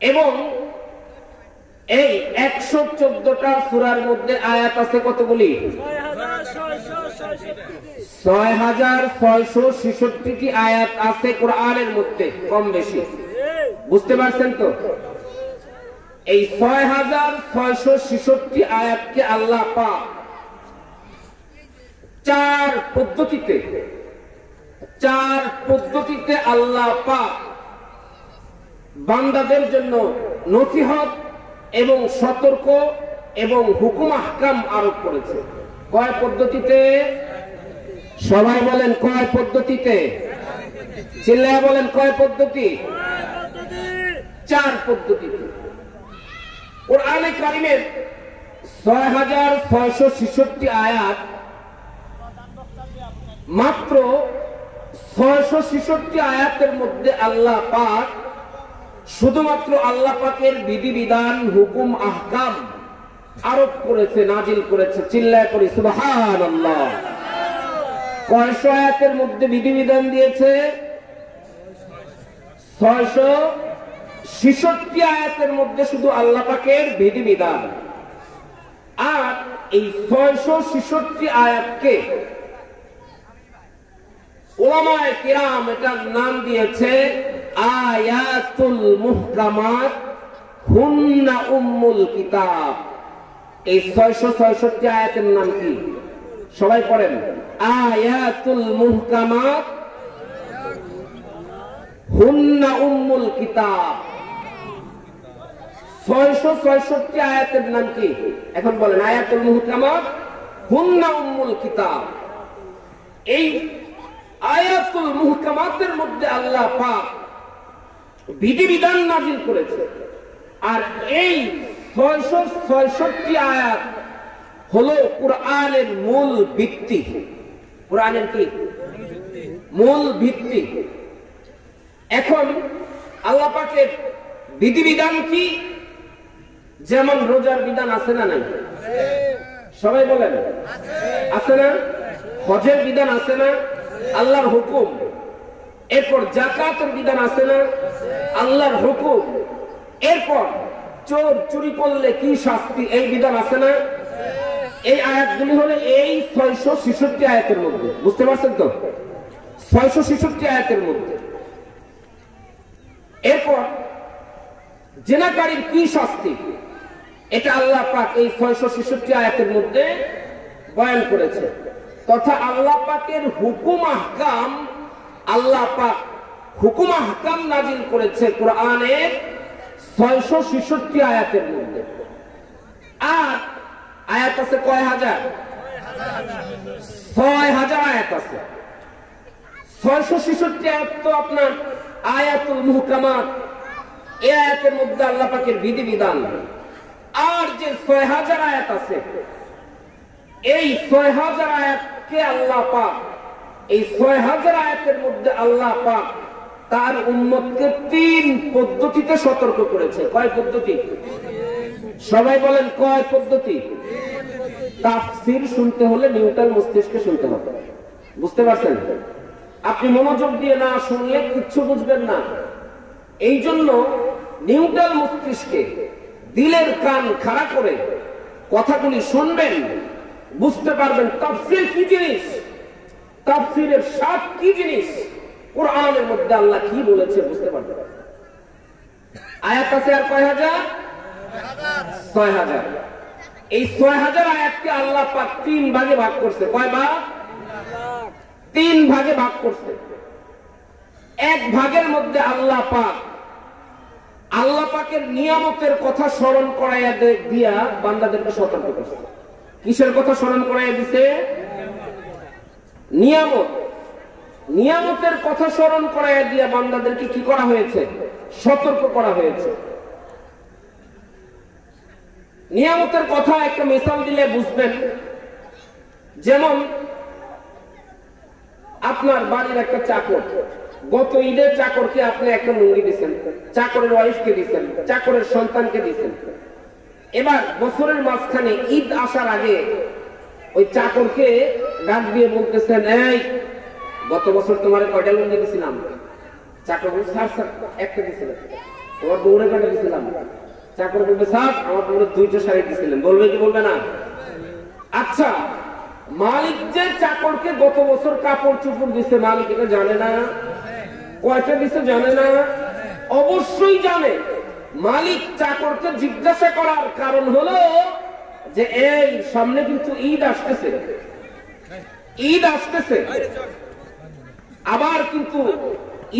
এবং এই 114টা সূরার মধ্যে আয়াত আছে কতগুলি? 6666টি আয়াত আছে কোরআনের মধ্যে, কম বেশি। বুঝতে পারছেন তো? এই 6666টি আয়াতকে আল্লাহ পাক চার পদ্ধতিতে আল্লাহ পাক বান্দাদের জন্য নসিহত এবং সতর্ক এবং হুকুম আহকাম আরোপ করেছে। কয় পদ্ধতিতে? সবাই বলেন কয় পদ্ধতিতে? চিল্লায়া বলেন কয় পদ্ধতি? চার পদ্ধতিতে। কোরআনে কারিমের 6666টি আয়াত, মাত্র 666টি আয়াতের মধ্যে আল্লাহ পাক শুধুমাত্র আল্লাহ পাকের বিধিবিধান, হুকুম আহকাম আরোপ করেছে, নাজিল করেছে। চিল্লায় পড়ি সুবহানাল্লাহ। কয়শো আয়াতের মধ্যে বিধিবিধান দিয়েছে? 666 আয়াতের মধ্যে শুধু আল্লাহ পাকের বিধিবিধান। আর এই 666 আয়াতকে উলামায়ে কিরাম এটার নাম দিয়েছে আয়াতুল মুহকামাত হুন্না উম্মুল কিতাব। এই 666 আয়াতের নাম কি? সবাই পড়েন, আয়াতুল মুহকামাত হুন্না উম্মুল কিতাব। 666 আয়াতের নাম কি? এখন বলেন, আয়াতুল মুহকামাত হুন্না উম্মুল কিতাব। এই আয়াতুল মুহকামাতের মধ্যে আল্লাহ পাক বিধিবিধান নাযিল করেছে। আর এই 666 আয়াত হলো কোরআনের মূল ভিত্তি। কোরআনের কি মূল ভিত্তি? এখন আল্লাহ পাকের বিধিবিধান কি? যেমন রোজার বিধান আছে না নাই? সবাই বলেন আছে না? হজের বিধান আছে না? আল্লাহর হুকুম। এরপর যাকাতের বিধান আছে না? আল্লাহর হুকুম। এরপর চোর চুরি করলে কি শাস্তি, এই বিধান আছে না? এই আয়াতগুলি হলো এই 666 আয়াতের মধ্যে। বুঝতে পারছেন তো? 666 আয়াতের মধ্যে। এরপর জিনাকারীর কি শাস্তি, এটা আল্লাহ পাক এই 666 আয়াতের মধ্যে বয়ান করেছে। তথা আল্লাহ পাকের হুকুম আহকাম, আল্লাহ পাক হুকুম আহকাম নাযিল করেছে কোরআনের 666 আয়াতের মধ্যে। আর আয়াত আছে কয় হাজার? 6000 আয়াত আছে। 666 আয়াত তো আপনার আয়াতুল মুহকামাত, এই আয়াতের মধ্যে আল্লাহ পাকের বিধিবিধান। আর যে 6000 আয়াত আছে, এই 6000 আয়াতকে আল্লাহ পাক, এই 6000 আয়াতের মধ্যে আল্লাহ পাক তার উম্মতকে 3 পদ্ধতিতে সতর্ক করেছে। কয় পদ্ধতি? সবাই বলেন কয় পদ্ধতি? তাফসীর শুনতে হলে নিউট্রাল মস্তিষ্কে শুনতে হবে। বুঝতে পারছেন? আপনি মনোযোগ দিয়ে না শুনলে কিচ্ছু বুঝবেন না। এই জন্য নিউট্রাল মস্তিষ্কে দিলের কান খাড়া করে কথাগুলি শুনবেন, বুঝতে পারবেন তাফসীর কি জিনিস, তাফসীরের স্বাদ কি জিনিস, কোরআনের মধ্যে আল্লাহ কি বলেছে বুঝতে পারবেন। আয়াত আছে আর কয় হাজার? 6000। এই 6000 আয়াতকে আল্লাহ পাক 3 ভাগে ভাগ করছে। কয় ভাগ? 3 ভাগে ভাগ করছে। এক ভাগের মধ্যে আল্লাহ পাকের নিয়ামতের কথা স্মরণ করাইয়া দিয়া বান্দাদেরকে সতর্ক করছে। কিসের কথা স্মরণ করাইয়া দিছে? নিয়ামত। নিয়ামতের কথা স্মরণ করাইয়া দিয়া বান্দাদেরকে কি করা হয়েছে? সতর্ক করা হয়েছে। নিয়ামতের কথা একটা মিসাল দিলে বুঝবেন। যেমন আপনার বাড়ির একটা চাকর, গত ঈদের চাকরকে আপনি একটা লুঙ্গি দিচ্ছেন, চাকরের ওয়াইফকে দিচ্ছেন, চাকরের সন্তানকে দিচ্ছেন। এবার বছরের মাঝখানে ঈদ আসার আগে ওই চাকরকে ডাক দিয়ে বলতেছেন, এই গত বছর তোমার কয়টা লুঙ্গি দিছিলাম? চাকর বলছে, স্যার স্যার একটা দিছিলেন। তোমার বউরে কাটা দিছিলাম, চাকর বলবে স্যার আমার বউরে 2টা শাড়ি দিছিলেন, বলবে কি বলবে না? আচ্ছা, মালিক যে চাকরকে গত বছর কাপড় চোপড় দিছে, মালিক এটা জানে না? কয়টা দিছে জানে না? অবশ্যই জানে। মালিক চাকরকে জিজ্ঞাসা করার কারণ হলো যে এই সামনে কিন্তু ঈদ আসতেছে, ঈদ আসতেছে, আবার কিন্তু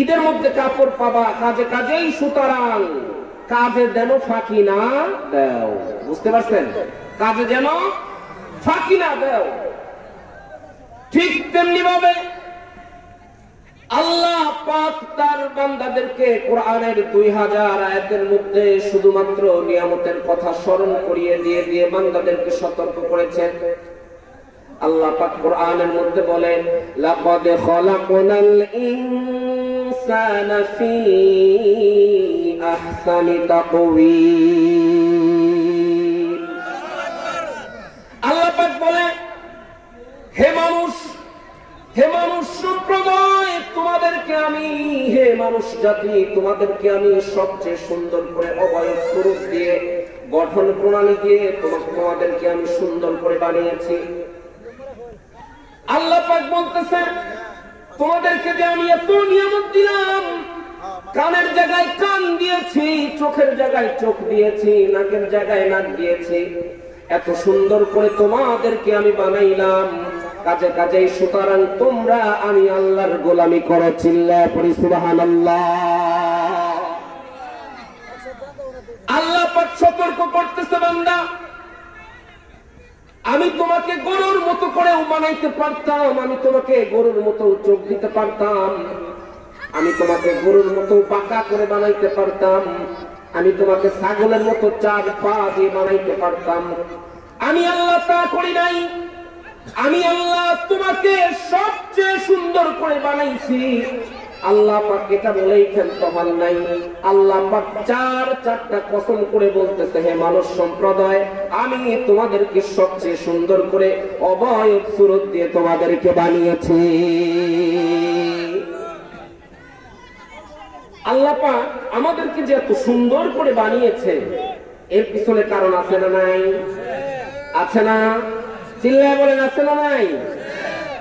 ঈদের মধ্যে কাপড় পাবা, কাজে কাজেই সুতরাং কাজে যেন ফাঁকি না দাও। বুঝতে পারছেন? কাজে যেন ফাঁকি না দাও। ঠিক তেমনি ভাবে আল্লাহ পাক তার বান্দাদেরকে কোরআনের 2000 আয়াতের মধ্যে শুধুমাত্র নিয়ামতের কথা স্মরণ করিয়ে দিয়ে দিয়ে বান্দাদেরকে সতর্ক করেছেন। আল্লাহ পাক কোরআনের মধ্যে বলেন, লাকাদ খালাকনাল ইনসানা ফি আহসানি তাকওয়িম। আল্লাহ পাক বলে, হে মানুষ, হে মানুষ সম্প্রদায়, তোমাদেরকে আমি, হে মানুষ জাতি, তোমাদেরকে আমি সবচেয়ে সুন্দর করে অবয়ব স্বরূপ দিয়ে, গঠন প্রণালী দিয়ে তোমাদেরকে আমি সুন্দর করে বানিয়েছি। আল্লাহ পাক বলতেছে, তোমাদেরকে যে আমি এত নিয়ামত দিলাম, কানের জায়গায় কান দিয়েছি, চোখের জায়গায় চোখ দিয়েছি, নাকের জায়গায় নাক দিয়েছি, এত সুন্দর করে তোমাদেরকে আমি বানাইলাম, কাজে কাজেই সুতরাং তোমরা আমি আল্লাহর গোলামি করো। চিল্লায়ে পড়ি সুবহানাল্লাহ। আল্লাহ পাক সতর্ক করতেছে, বান্দা আমি তোমাকে গরুর মতো করে বানাইতে পারতাম, আমি তোমাকে গরুর মতো চোখ দিতে পারতাম, আমি তোমাকে গরুর মতো পাকা করে বানাইতে পারতাম, আমি তোমাকে ছাগলের মতো 4 পা দিয়ে বানাইতে পারতাম। আমি আল্লাহ তা করি নাই। আমি আল্লাহ তোমাকে সবচেয়ে সুন্দর করে বানাইছি। আল্লাহ পাক এটা বলেই ক্ষান্ত হন নাই। আল্লাহ পাক 4টা কসম করে বলতেছে, হে মানুষ সম্প্রদায়, আমি তোমাদেরকে সবচেয়ে সুন্দর করে অবয়ব সুরত দিয়ে তোমাদেরকে বানিয়েছি। আল্লাহ পাক আমাদেরকে যে এত সুন্দর করে বানিয়েছে, এর পিছনে কারণ আছে না নাই? আছে না? চিল্লায় বলেন, আছে না নাই?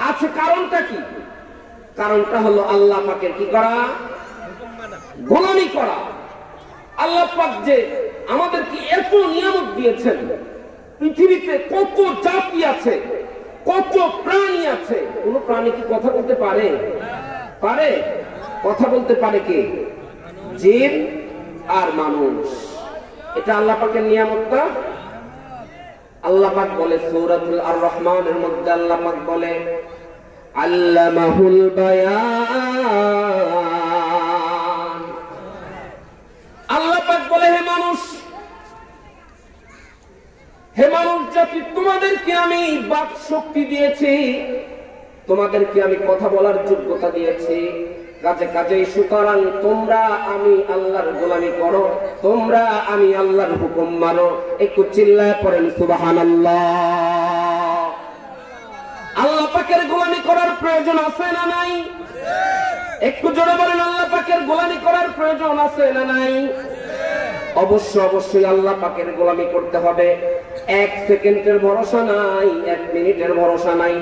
আছে। কারণটা কি? কারণটা হলো আল্লাহ পাকের কি করা? গোলামি করা। আল্লাহ পাক যে আমাদেরকে এত নিয়ামত দিয়েছেন, পৃথিবীতে কত জাতি আছে, কত প্রাণী আছে, কোন প্রাণী কি কথা বলতে পারে? পারে? কথা বলতে পারে কে? জিন আর মানুষ। এটা আল্লাহ পাকের নিয়ামতটা। আল্লাহ পাক বলে সূরাতুল আর রহমানের মধ্যে, আল্লাহ পাক বলে আল্লামাহুল বায়ান। আল্লাহ পাক বলে, হে মানুষ, হে মানুষ জাতি, তোমাদেরকে আমি বাক শক্তি দিয়েছি, তোমাদেরকে আমি কথা বলার যোগ্যতা দিয়েছি, কাজে কাজেই সুতরাং তোমরা আমি আল্লাহর গোলামি করো, তোমরা আমি আল্লাহর হুকুম মানো। একটু চিল্লায় পড়েন সুবহানাল্লাহ। আল্লাহ পাকের গোলামি করার প্রয়োজন আছে না নাই? একটু জোরে বলেন, আল্লাহ পাকের গোলামি করার প্রয়োজন আছে না নাই? অবশ্যই আল্লাহ পাকের গোলামি করতে হবে। 1 সেকেন্ডের ভরসা নাই, 1 মিনিটের ভরসা নাই।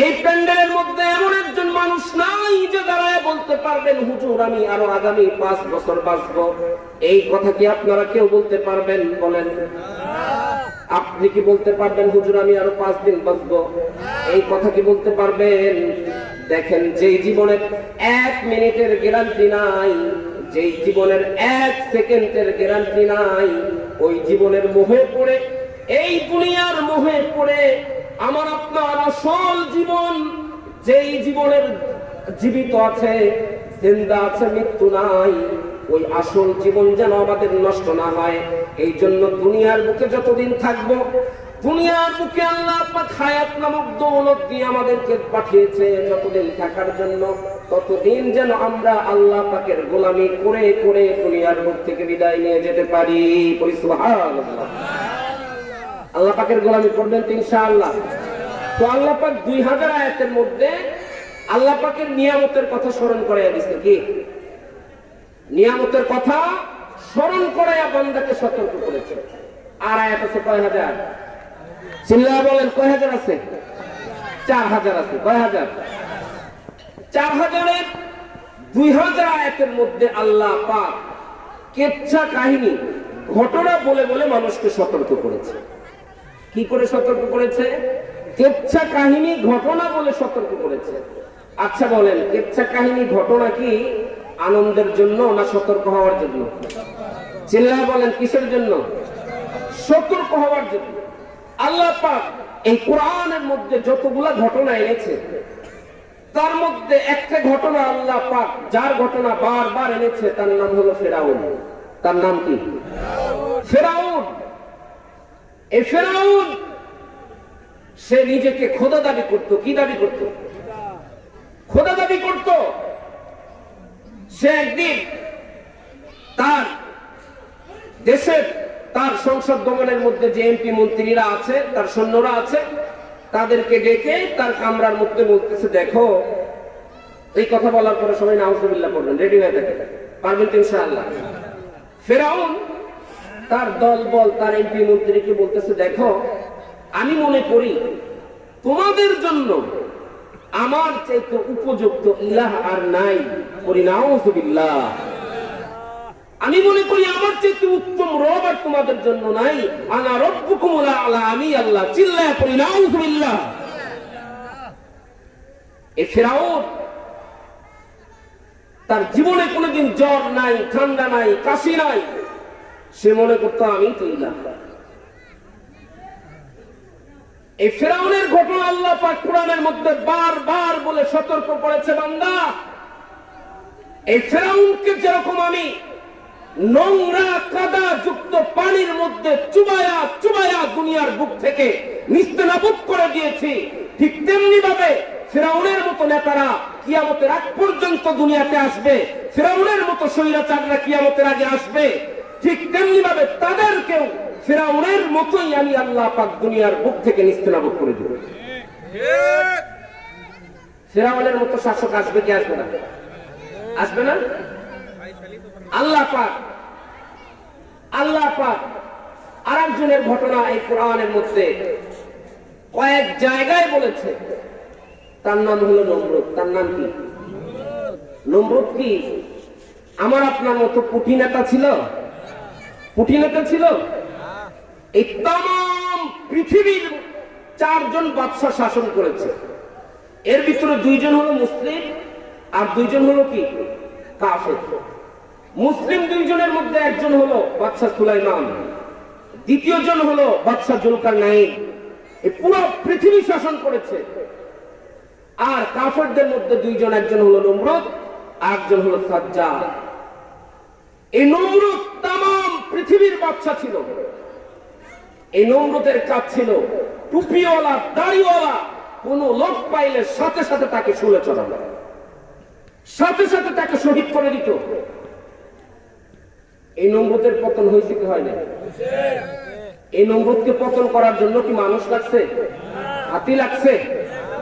এই প্যান্ডেলের মধ্যে এমন একজন মানুষ নাই যে দাঁড়ায় বলতে পারবেন, হুজুর আমি আরো আগামী 5 বছর বাঁচবো। এই কথা কি আপনারা কেউ বলতে পারবেন? বলেন। আপনি কি বলতে পারবেন, হুজুর আমি আরো 5 দিন বাঁচবো? এই কথা কি বলতে পারবেন? দেখেন, যেই জীবনের 1 মিনিটের গ্যারান্টি নাই, যেই জীবনের 1 সেকেন্ডের গ্যারান্টি নাই, ওই জীবনের মোহে পড়ে, এই দুনিয়ার মোহে পড়ে আমার আপনার আসল জীবন, যেই জীবনের জীবিত আছে, জিন্দা আছে, মৃত্যু নাই, ওই আসল জীবন যেন আমাদের নষ্ট না হয়। এই জন্য দুনিয়ার বুকে যতদিন থাকবো, দুনিয়ার বুকে আল্লাহ পাক হায়াত নামক দৌলত দিয়ে আমাদেরকে পাঠিয়েছে যতদিন থাকার জন্য, ততদিন যেন আমরা আল্লাহ পাকের গোলামি করে করে দুনিয়ার বুক থেকে বিদায় নিয়ে যেতে পারি। সুবহানাল্লাহ। আল্লাহ পাকের গোলামি করবেন তো ইনশাআল্লাহ। তো আল্লাহ পাক 2000 আয়াতের মধ্যে আল্লাহ পাকের নিয়ামতের কথা স্মরণ করে দিয়েছে। কি নিয়ামতের কথা স্মরণ করাইয়া বান্দাকে সতর্ক করেছে। আর আয়াত আছে কয় হাজার? চিল্লায়া বলেন কয় হাজার আছে? 4000 আছে। কয় হাজার? 4000-এর 2000 আয়াতের মধ্যে আল্লাহ পাক কেচ্ছা কাহিনী ঘটনা বলে বলে মানুষকে সতর্ক করেছে। কি করে সতর্ক করেছে? কেচ্ছা কাহিনী ঘটনা বলে সতর্ক করেছে। আচ্ছা বলেন, কেচ্ছা কাহিনী ঘটনা কি আনন্দের জন্য না সতর্ক হওয়ার জন্য? চিল্লায়া বলেন কিসের জন্য? সতর্ক হওয়ার জন্য। আল্লাহ পাক এই কোরআনের মধ্যে যতগুলা ঘটনা এনেছে তার মধ্যে একটা ঘটনা আল্লাহ পাক যার ঘটনা বারবার এনেছে তার নাম হলো ফেরাউন। তার নাম কি? ফেরাউন। এই ফেরাউন সে নিজেকে খোদা দাবি করত। কি দাবি করত? খোদা দাবি করত। সে একদিন তার দেশের তার সংসদ ভবনের মধ্যে যে এমপি মন্ত্রীরা আছে, তার সৈন্যরা আছে, তাদেরকে ডেকে তার কামরার মধ্যে বলতেছে, দেখো, এই কথা বলার পরে সবাই নাউজুবিল্লাহ পড়বেন, রেডি হয়ে থাকে, পারবেন তো ইনশাআল্লাহ। ফেরাউন তার দল বল তার এমপি মন্ত্রীকে বলতেছে, দেখো, আমি মনে করি তোমাদের জন্য আমার চাইতে উপযুক্ত ইলাহ আর নাই। করি নাউজুবিল্লাহ। আমি মনে করি আমার চাইতে উত্তম রব আর তোমাদের জন্য নাই। আনা রব্বুকুমুল আ'লা, আমি আল্লাহ। চিল্লায়া পড়ি নাউজুবিল্লাহ। এই ফেরাউন তার জীবনে কোনোদিন জ্বর নাই, ঠান্ডা নাই, কাশি নাই, সে মনে করতো আমি তো ইলাহ। এই ফেরাউনের ঘটনা আল্লাহ পাক কোরআনের মধ্যে বারবার বলে সতর্ক করেছে, বান্দা, এই ফেরাউনকে যেরকম আমি নোংরা কাদা যুক্ত পানির মধ্যে চুবায়া চুবায়া দুনিয়ার বুক থেকে নিস্তেনাবুদ করে দিয়েছি, ঠিক তেমনি ভাবে ফিরাউনের মতো নেতারা কিয়ামতের আগ পর্যন্ত দুনিয়াতে আসবে, ফিরাউনের মতো স্বৈরাচাররা কিয়ামতের আগে আসবে, ঠিক তেমনি ভাবে তাদেরকেও ফিরাউনের মতোই আমি আল্লাহ পাক দুনিয়ার বুক থেকে নিস্তেনাবুদ করে দেব। ফিরাউনের মতো শাসক আসবে কি আসবে না? আসবে না? আল্লাহ পাক আরেকজনের ঘটনা এই কোরআনের মধ্যে কয়েক জায়গায় বলেছে। তার নাম হলো নমরুদ। তার নাম কি? নমরুদ কি আমার আপনার মতো পুঁটি নেতা ছিল? পুঁটি নেতা ছিল? এই তাম পৃথিবীর 4 জন বাদশা শাসন করেছে। এর ভিতরে 2 জন হলো মুসলিম আর 2 জন হলো কি? কাফের। মুসলিম 2 জনের মধ্যে একজন হলো বাদশা সুলাইমান, দ্বিতীয় জন হলো বাদশা জুলকারনাইন। এই পুরো পৃথিবী শাসন করেছে। আর কাফেরদের মধ্যে 2 জন, একজন হলো নমরুদ আর একজন হলো সাজ্জাদ। এই নমরুদ তাম পৃথিবীর বাদশা ছিল। এই নমরুদের কাজ ছিল টুপিওয়ালা দাড়িওয়ালা কোন লোক পাইলে সাথে সাথে তাকে শুলে চড়ানো, সাথে সাথে তাকে শহীদ করে দিত। এই নমরুদের পতন হয়েছে কি হয় না? এই নমরুদকে পতন করার জন্য কি মানুষ লাগছে? হাতি লাগছে?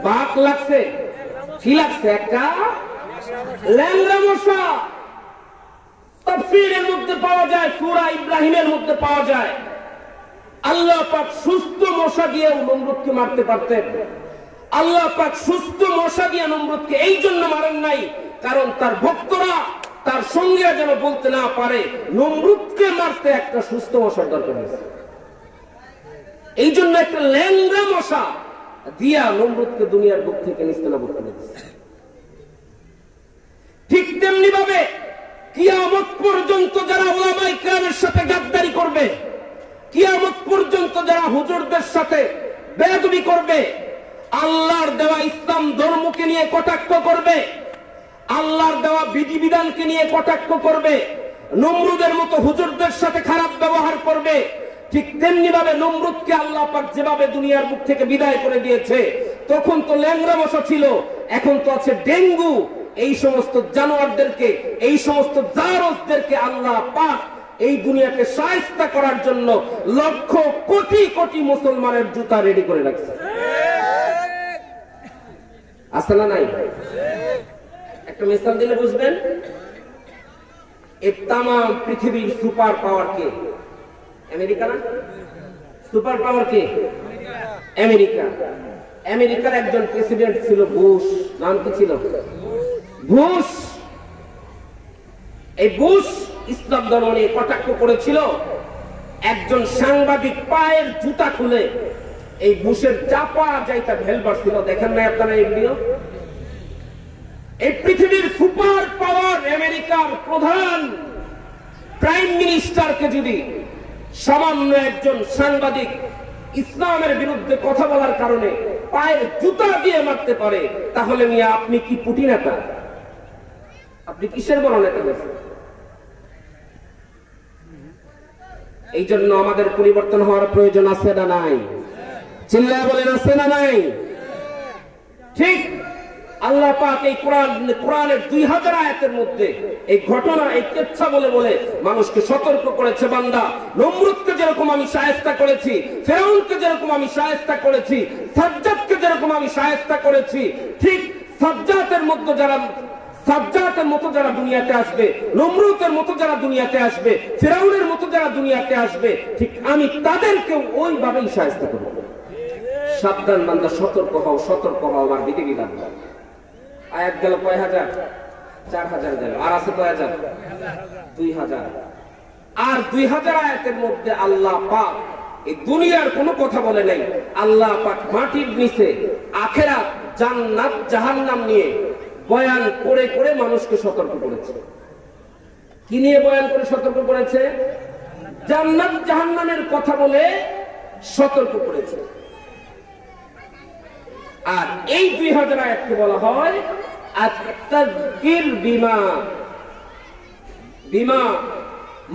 বাঘ লাগছে? কি লাগছে? একটা ল্যাংড়া মশা। তাফসীরের মধ্যে পাওয়া যায়, সূরা ইব্রাহিমের মধ্যে পাওয়া যায়, আল্লাহ পাক সুস্থ মশা দিয়ে নমরুদকে মারতে পারতেন। আল্লাহ পাক সুস্থ মশা দিয়ে নমরুদকে এই জন্য মারেন নাই, কারণ তার ভক্তরা তার সঙ্গীরা যেন বলতে না পারে নমরুদকে মারতে একটা সুস্থ মশার দরকার হয়েছে। এই জন্য একটা ল্যাংড়া মশা দিয়া নমরুদকে দুনিয়ার বুক থেকে নিস্তেনাবুদ করে দিয়েছে। ঠিক তেমনি ভাবে কিয়ামত পর্যন্ত যারা উলামায়ে কেরামের সাথে গাদ্দারি করবে, কিয়ামত পর্যন্ত যারা হুজুরদের সাথে বেয়াদবি করবে, আল্লাহর দেওয়া ইসলাম ধর্মকে নিয়ে কটাক্ষ করবে, আল্লাহর দেওয়া বিধিবিধানকে নিয়ে কটাক্ষ করবে, নমরুদের মতো হুজুরদের সাথে খারাপ ব্যবহার করবে, ঠিক তেমনি ভাবে নমরুদকে আল্লাহ পাক যেভাবে দুনিয়ার মুখ থেকে বিদায় করে দিয়েছে, তখন তো ল্যাংড়া মশা ছিল, এখন তো আছে ডেঙ্গু। এই সমস্ত জানোয়ারদেরকে, এই সমস্ত জারজদেরকে আল্লাহ পাক এই দুনিয়াকে শায়েস্তা করার জন্য লক্ষ কোটি কোটি মুসলমানের জুতা রেডি করে রাখছে। আছে না নাই? একটা মিসাল দিলে বুঝবেন। এই তাম পৃথিবীর সুপার পাওয়ার কে? আমেরিকা না? সুপার পাওয়ার কে? আমেরিকা। আমেরিকার একজন প্রেসিডেন্ট ছিল বুশ। নাম কি ছিল? বুশ। এই বুশ ইসলাম ধর্ম নিয়ে কটাক্ষ করেছিল। একজন সাংবাদিক পায়ের জুতা খুলে এই বুশের চাপা যাইতা ভেলবার ছিল। দেখেন নাই আপনারা এই ভিডিও? এই পৃথিবীর সুপার পাওয়ার আমেরিকার প্রধান প্রাইম মিনিস্টারকে যদি সামান্য একজন সাংবাদিক ইসলামের বিরুদ্ধে কথা বলার কারণে পায়ের জুতা দিয়ে মারতে পারে, তাহলে মিয়া আপনি কি পুটি নেতা? আপনি কিসের বড় নেতা? এই জন্য আমাদের পরিবর্তন হওয়ার প্রয়োজন আছে না নাই? চিল্লায় বলেন আছে না নাই? ঠিক আল্লাহ পাক এই কোরআনের 2000 আয়াতের মধ্যে এই ঘটনা, এই কেচ্ছা বলে বলে মানুষকে সতর্ক করেছে। বান্দা, নমরুদকে যেরকম আমি শায়েস্তা করেছি, ফেরাউনকে যেরকম আমি শায়েস্তা করেছি, সাজ্জাদকে যেরকম আমি শায়েস্তা করেছি, ঠিক সাজ্জাদের মতো যারা দুনিয়াতে আসবে, নমরুদের মতো যারা দুনিয়াতে আসবে, ফেরাউনের মতো যারা দুনিয়াতে আসবে, ঠিক আমি তাদেরকেও ওইভাবেই শায়েস্তা করব। সাবধান বান্দা, সতর্ক হও, সতর্ক হও। আমার বিধিবিধান আয়াত গেল কয় হাজার? 4000 গেল। আর আছে কয় হাজার? 2000। আর 2000 আয়াতের মধ্যে আল্লাহ পাক এই দুনিয়ার কোনো কথা বলে নাই। আল্লাহ পাক মাটির নিচে আখিরাত, জান্নাত, জাহান্নাম নিয়ে বয়ান করে করে মানুষকে সতর্ক করেছে। কি নিয়ে বয়ান করে সতর্ক করেছে? জান্নাত জাহান্নামের কথা বলে সতর্ক করেছে। আর এই 2000 আয়াতকে বলা হয় আত-তাযকির বিমা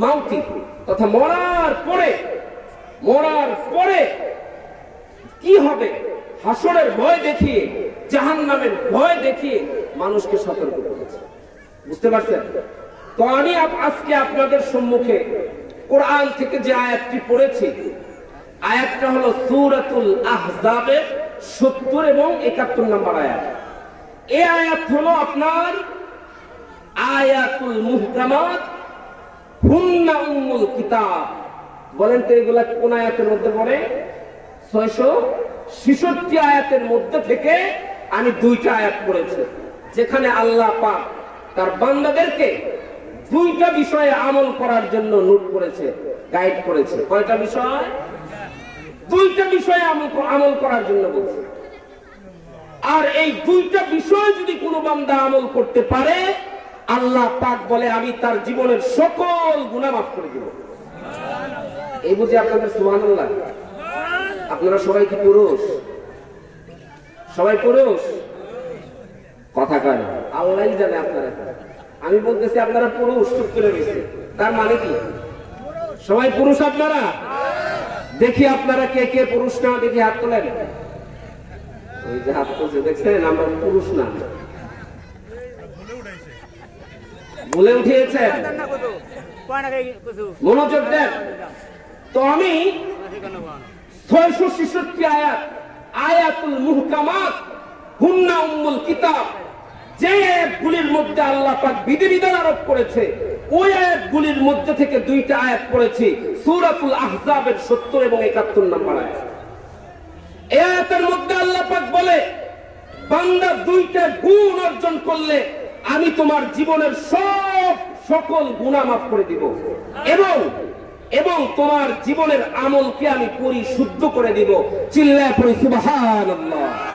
মাউতি, তথা মরার পরে কি হবে, হাসরের ভয় দেখিয়ে, জাহান্নামের ভয় দেখিয়ে মানুষকে সতর্ক করেছে। বুঝতে পারছেন? তো আমি আজকে আপনাদের সম্মুখে কোরআন থেকে যে আয়াতটি পড়েছি, আয়াতটা হলো সূরাতুল আহজাবের 70 এবং 71 নম্বর আয়াত। এই আয়াত হলো আপনার আয়াতুল মুহকামাত হুন্না উম্মুল কিতাব। বলেন তো এগুলা কোন আয়াতের মধ্যে পড়ে? 666 আয়াতের মধ্যে থেকে আমি 2টা আয়াত পড়েছি, যেখানে আল্লাহ পাক তার বান্দাদেরকে 2টা বিষয়ে আমল করার জন্য নোট করেছে, গাইড করেছে। কয়টা বিষয়? 2টা বিষয়ে আমল করার জন্য বলছে। আর এই 2টা বিষয় যদি কোনো বান্দা আমল করতে পারে, আল্লাহ পাক বলে আমি তার জীবনের সকল গুনাহ মাফ করে দেব। এই বুঝে আপনাদের সুবহানাল্লাহ। আপনারা সবাই কি পুরুষ? সবাই পুরুষ? কথা কয় আল্লাহই জানে আপনারা। আমি বলতেছি আপনারা পুরুষ, চুপ করে রয়েছে। তার মানে কি সবাই পুরুষ আপনারা? দেখি আপনারা কে কে পুরুষ না, দেখি হাত তোলেন। ওই যে হাত তুলছে দেখছেন, আমরা পুরুষ না। বলে উঠিয়েছেন, মনোযোগ দেন। তো আমি 666 আয়াত, আয়াতুল মুহকামাত হুন্না উম্মুল কিতাব, যে আয়াতগুলির মধ্যে আল্লাহ পাক বিধিবিধান আরোপ করেছে, ওই আয়াতগুলির মধ্যে থেকে 2টা আয়াত পড়েছি। সূরাতুল আহজাবের 70 এবং 71 নম্বর আয়াত। এই আয়াতের মধ্যে আল্লাহ পাক বলে, বান্দা 2টা গুণ অর্জন করলে আমি তোমার জীবনের সকল গুনাহ মাফ করে দিব, এবং তোমার জীবনের আমলকে আমি পরিশুদ্ধ করে দিব। চিল্লায় পড়ি সুবহানাল্লাহ।